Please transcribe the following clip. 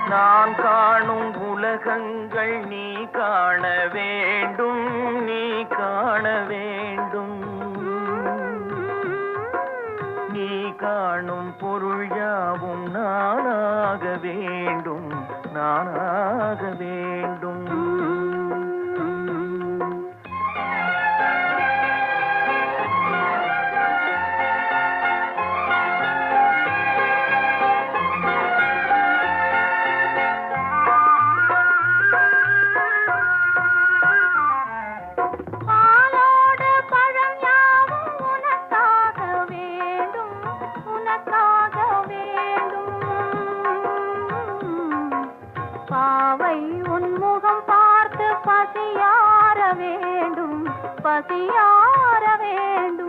நான் காணும் உலகங்கள் நீ காண வேண்டும், நீ காண வேண்டும். நீ காணும் பொருள் யாவும் நானாக வேண்டும், நானாக வேண்டும். பாவை உன்முகம் பார்த்து பசியார வேண்டும், பசியார வேண்டும்.